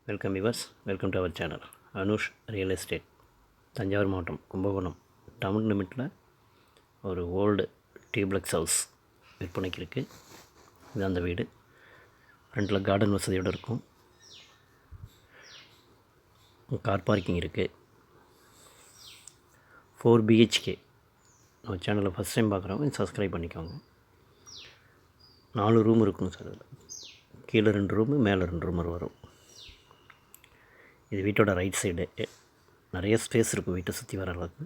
Welcome viewers, welcome to our channel Anush real estate. Thanjavur மாவட்டம் Kumbakonam down லிமிட்டில் ஒரு old duplex house விற்பனைக்கு இருக்குது. இது அந்த வீடு. ஃப்ரண்ட்டில் கார்டன் வசதியோடு இருக்கும். கார் பார்க்கிங் இருக்குது. 4 BHK. நம்ம சேனலை ஃபஸ்ட் டைம் பார்க்குறவங்க சப்ஸ்கிரைப் பண்ணிக்கோங்க. 4 ரூம் இருக்குங்க சார். அதில் கீழே 2 ரூமு, மேலே 2 ரூம் வரும். இது வீட்டோட ரைட் சைடு. நிறைய ஸ்பேஸ் இருக்கும் வீட்டை சுற்றி வர அளவுக்கு.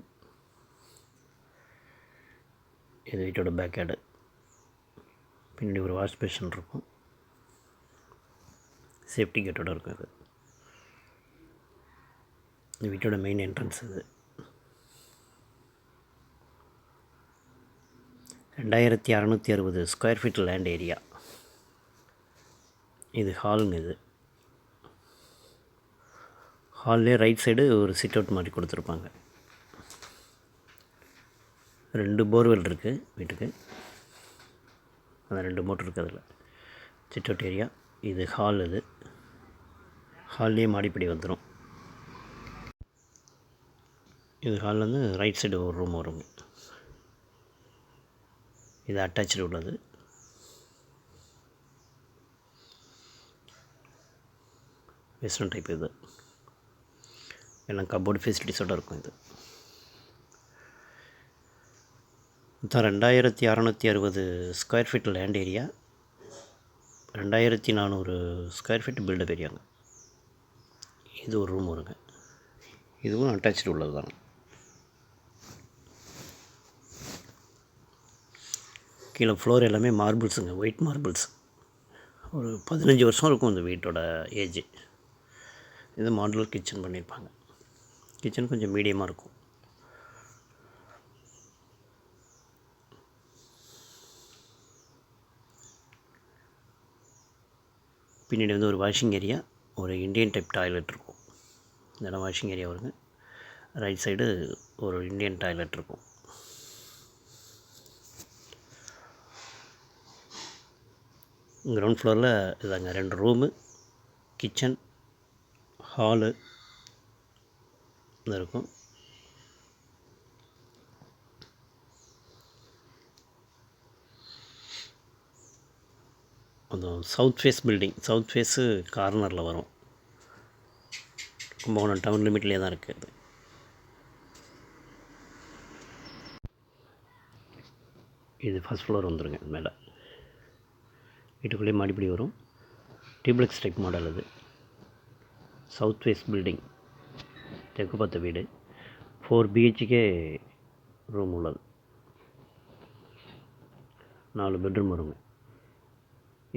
இது வீட்டோட பேக் யார்டு. பின்னாடி ஒரு வாஷ் பேஷன் இருக்கும். சேஃப்டி கேட்டோடு இருக்கும். இது இந்த வீட்டோட மெயின் என்ட்ரன்ஸ். இது 2660 ஸ்கொயர் ஃபீட் லேண்ட் ஏரியா. இது ஹாலுங்க. இது ஹால்லே ரைட் சைடு ஒரு சிட் அவுட் மாதிரி கொடுத்துருப்பாங்க. 2 போர்வெல் இருக்குது வீட்டுக்கு. அந்த 2 மோட்ரு இருக்குது அதில். Sit out area. இது ஹால். இது ஹால்லேயே மாடிப்படி வந்துடும். இது ஹால்லேருந்து ரைட் சைடு ஒரு ரூம் வருங்க. இது அட்டாச்சு உள்ளது. Western type. இது எல்லாம் கப்போர்டு ஃபெசிலிட்டிஸோடு இருக்கும். இது மொத்தம் 2660 square feet land area. 2400 square feet built-up ஏரியாங்க. இது ஒரு ரூம் வருங்க. இதுவும் அட்டாச்சு உள்ளது தாங்க. கீழே ஃப்ளோர் எல்லாமே மார்பிள்ஸுங்க, ஒயிட் மார்பிள்ஸ். ஒரு 15 வருஷம் இருக்கும் இந்த வீட்டோட ஏஜ். இது மாடுலர் கிச்சன் பண்ணியிருப்பாங்க. கிச்சன் கொஞ்சம் மீடியமாக இருக்கும். பின்னாடி வந்து ஒரு வாஷிங் ஏரியா, ஒரு இண்டியன் டைப் டாய்லெட் இருக்கும். இதெல்லாம் வாஷிங் ஏரியா வருங்க. ரைட் சைடு ஒரு இண்டியன் டாய்லெட் இருக்கும். கிரவுண்ட் ஃப்ளோரில் இதாங்க 2 ரூமு, கிச்சன், ஹாலு இருக்கும். அந்த south face building, south face கார்னரில் வரும். கும்பகோணம் டவுன் லிமிட்லேயே தான் இருக்குது. இது ஃபஸ்ட் ஃப்ளோர் வந்துடுங்க. மேலே வீட்டுக்குள்ளேயே மாடிப்படி வரும். Duplex type model. இது சவுத் ஃபேஸ் பில்டிங், தெற்கு பார்த்த வீடு. 4 BHK ரூம் உள்ளது. 4 பெட்ரூம் வருங்க.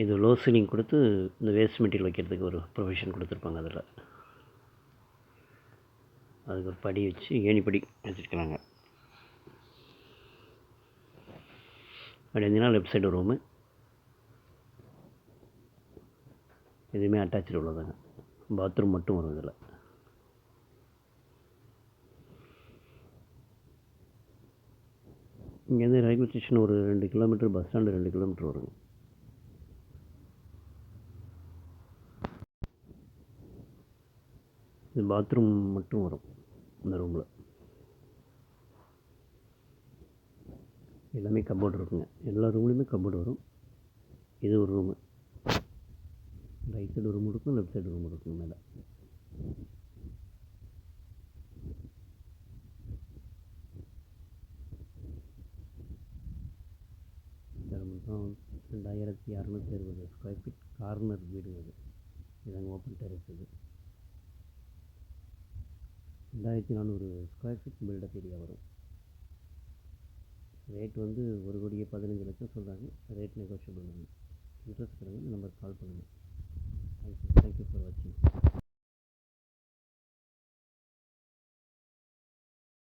இது லோ சீலிங் கொடுத்து இந்த வேஸ்ட் மெட்டீரியல் வைக்கிறதுக்கு ஒரு ப்ரொவிஷன் கொடுத்துருப்பாங்க. அதில் அதுக்கு ஒரு படி வச்சு ஏணிப்படி வச்சுருக்கிறாங்க. அப்படி இருந்தீங்கன்னா லெஃப்ட் சைடு ரூமு. எதுவுமே அட்டாச்சு உள்ளதாங்க. பாத்ரூம் மட்டும் வரும். இதில் இங்கேருந்து ரயில்வே ஸ்டேஷன் ஒரு 2 கிலோமீட்டர், பஸ் ஸ்டாண்டு 2 கிலோமீட்டர் வருங்க. இது பாத்ரூம் மட்டும் வரும் இந்த ரூமில். எல்லாமே கப்போர்டு இருக்குங்க. எல்லா ரூம்லேயுமே கப்போர்டு வரும். இது ஒரு ரூமு. ரைட் சைடு ரூம் இருக்கும், லெஃப்ட் சைடு ரூம் இருக்குங்க. மேலே மொத்தம் 2660 ஸ்கொயர் ஃபீட் கார்னர் வீடு. அது இதாங்க ஓப்பன் டெரஸ். இது 2400 ஸ்கொயர் ஃபீட் பில்டப் ஏரியா வரும். ரேட் வந்து 1,15 லட்சம் சொல்கிறாங்க. Rate negotiable. இன்ட்ரெஸ்ட் இருக்கிறவங்க இந்த நம்பருக்கு கால் பண்ணுங்கள். தேங்க்யூ ஃபார் வாட்சிங்.